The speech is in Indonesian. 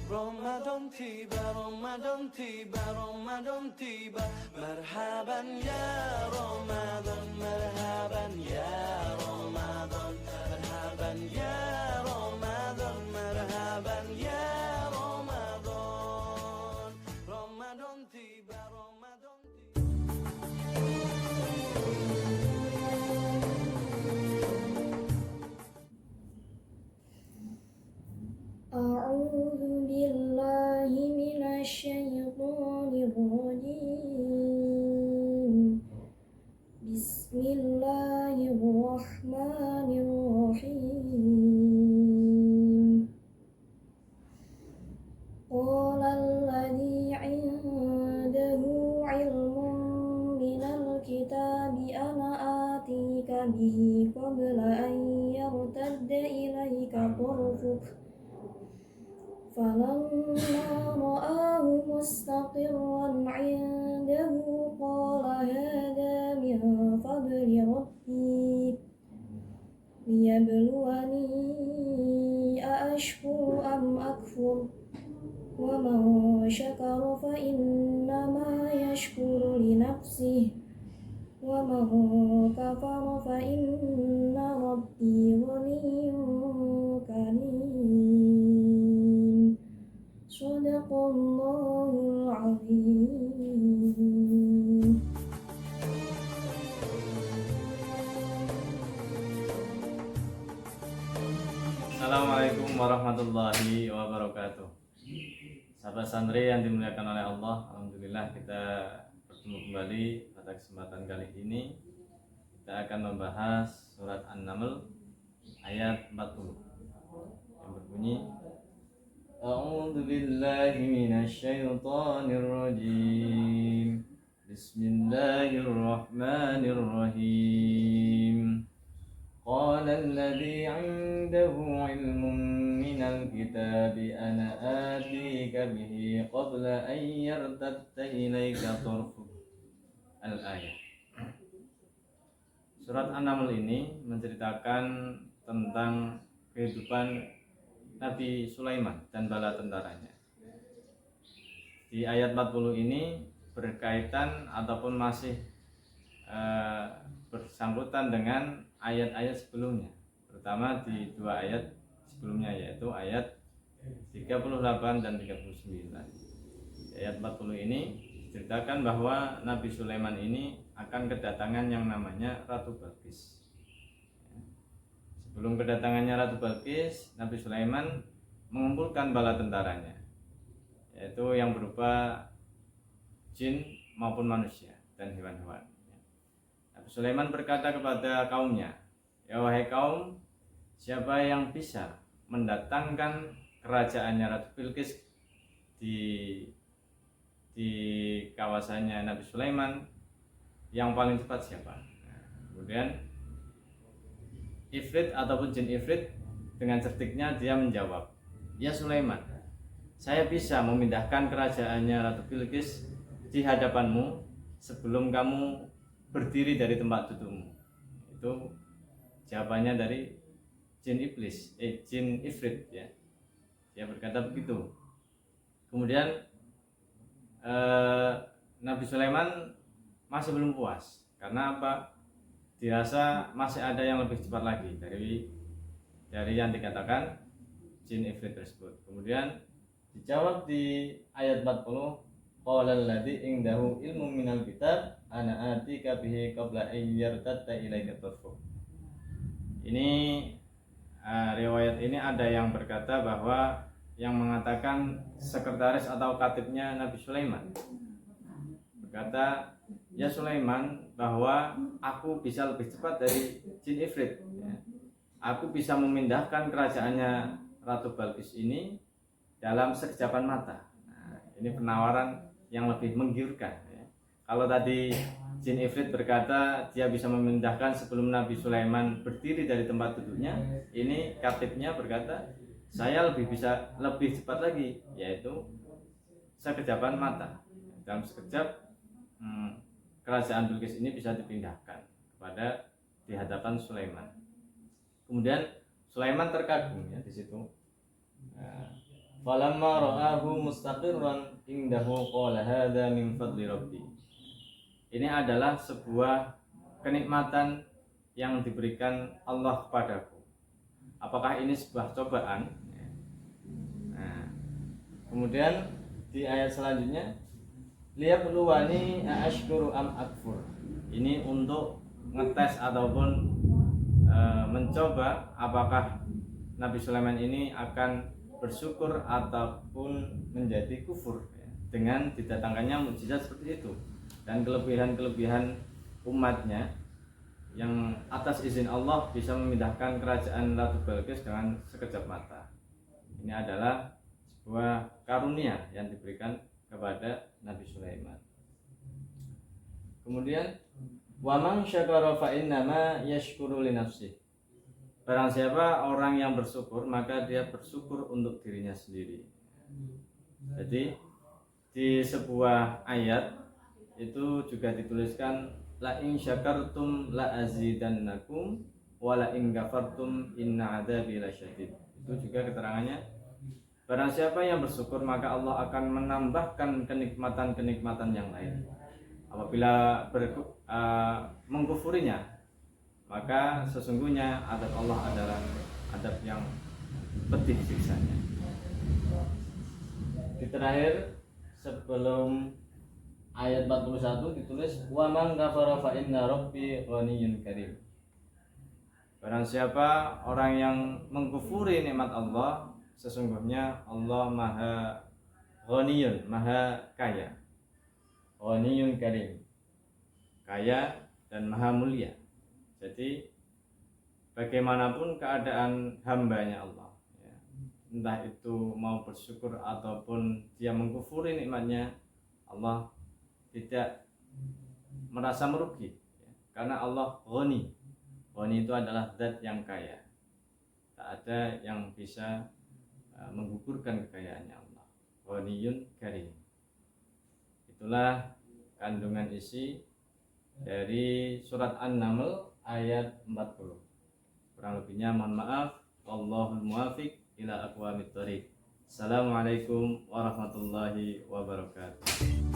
Ramadan tiba, Ramadan tiba, Ramadan tiba. Marhaban ya Ramadan, marhaban ya Ramadan, marhaban ya Ramadan, marhaban ya Ramadan. Ramadan tiba, Ramadan tiba. أعوذ بالله من الشيطان الرجيم. بسم الله الرحمن الرحيم. قال الذي عنده علم من الكتاب أنا آتيك به قبل أن يرتد إليك طرفك فلما رآه مستقرا عنده قال هذا من فضل ربي ليبلوني أأشكر أم أكفر ومن شكر فإنما يشكر لنفسه ومن كفر فإن ربي غني كريم. صدق الله العظيم. Assalamualaikum warahmatullahi wabarakatuh. Sahabat santri yang dimuliakan oleh Allah, alhamdulillah kita bertemu kembali pada kesempatan kali ini. Kita akan membahas surat An-Naml ayat 40 yang berbunyi A'udzu billahi minasyaitonir rajim. Bismillahirrahmanirrahim. قال الذي عنده علم من الكتاب أنا آتيك به قبل أن يرتد إليك طرفك. Al-ayat. Surat An-Naml ini menceritakan tentang kehidupan Nabi Sulaiman dan bala tentaranya. Di ayat 40 ini berkaitan ataupun masih bersangkutan dengan ayat-ayat sebelumnya, terutama di dua ayat sebelumnya, yaitu ayat 38 dan 39. Di ayat 40 ini diceritakan bahwa Nabi Sulaiman ini akan kedatangan yang namanya Ratu Balqis. Sebelum kedatangannya Ratu Balqis, Nabi Sulaiman mengumpulkan bala tentaranya, yaitu yang berupa jin maupun manusia dan hewan-hewan. Nabi Sulaiman berkata kepada kaumnya, ya wahai kaum, siapa yang bisa mendatangkan kerajaannya Ratu Bilqis di kawasannya Nabi Sulaiman, yang paling cepat siapa? Kemudian Ifrit ataupun jin Ifrit dengan certiknya dia menjawab, ya Sulaiman, saya bisa memindahkan kerajaannya Ratu Bilqis di hadapanmu sebelum kamu berdiri dari tempat dudukmu. Itu jawabannya dari jin Ifrit ya. Dia berkata begitu. Kemudian Nabi Sulaiman masih belum puas. Karena apa? Dirasa masih ada yang lebih cepat lagi dari yang dikatakan jin Ifrit tersebut. Kemudian dijawab di ayat 40, qala alladzi indahu ilmu minal kitab ana atika bihi qabla an yartadda ilaika tarfuk. Ini riwayat ini ada yang berkata bahwa yang mengatakan sekretaris atau katibnya Nabi Sulaiman berkata, ya Sulaiman, bahwa aku bisa lebih cepat dari jin Ifrit ya. Aku bisa memindahkan kerajaannya Ratu Balqis ini dalam sekejapan mata. Nah, ini penawaran yang lebih menggiurkan ya. Kalau tadi jin Ifrit berkata dia bisa memindahkan sebelum Nabi Sulaiman berdiri dari tempat duduknya, ini katibnya berkata saya lebih cepat lagi, yaitu sekejapan mata. Dalam sekejap kerajaan Bilqis ini bisa dipindahkan di hadapan Sulaiman. Kemudian Sulaiman terkagum ya di situ. falamma ra'ahu mustaqirran indahu qala hadza min fadli rabbi. Ini adalah sebuah kenikmatan yang diberikan Allah kepadaku. Apakah ini sebuah cobaan? Nah, kemudian di ayat selanjutnya, liyabluwani aashkuru am akfur. Ini untuk ngetes ataupun mencoba apakah Nabi Sulaiman ini akan bersyukur ataupun menjadi kufur dengan didatangkannya mukjizat seperti itu dan kelebihan-kelebihan umatnya yang atas izin Allah bisa memindahkan kerajaan Ratu Balqis dengan sekejap mata. Ini adalah sebuah karunia yang diberikan kepada Nabi Sulaiman. Kemudian wa man syakara fa innama yashkuru li nafsihi. Barang siapa orang yang bersyukur, maka dia bersyukur untuk dirinya sendiri. Jadi di sebuah ayat itu juga dituliskan la in syakartum la azidannakum wa la in kafartum inna adzabi lasyadid. Itu juga keterangannya, barang siapa yang bersyukur maka Allah akan menambahkan kenikmatan-kenikmatan yang lain. Apabila mengkufurinya, maka sesungguhnya adab Allah adalah adab yang pedih siksanya. Di terakhir sebelum ayat 41 ditulis wa man kafara fa inna rabbi ghaniyyun karim. Barang siapa orang yang mengkufuri nikmat Allah, sesungguhnya Allah Maha Ghaniyun, Maha Kaya. Ghaniyun karim, kaya dan maha mulia. Jadi bagaimanapun keadaan hambanya Allah, ya, entah itu mau bersyukur ataupun dia mengkufuri nikmatnya, Allah tidak merasa merugi, ya, karena Allah Ghani. Ghani itu adalah zat yang kaya. Tak ada yang bisa menggugurkan kekayaannya Allah. Ghaniyun karim. Itulah kandungan isi dari surat An-Naml ayat 40. Kurang lebihnya mohon maaf. Wallahul muwaffiq ila aqwamit thoriq. Assalamualaikum warahmatullahi wabarakatuh.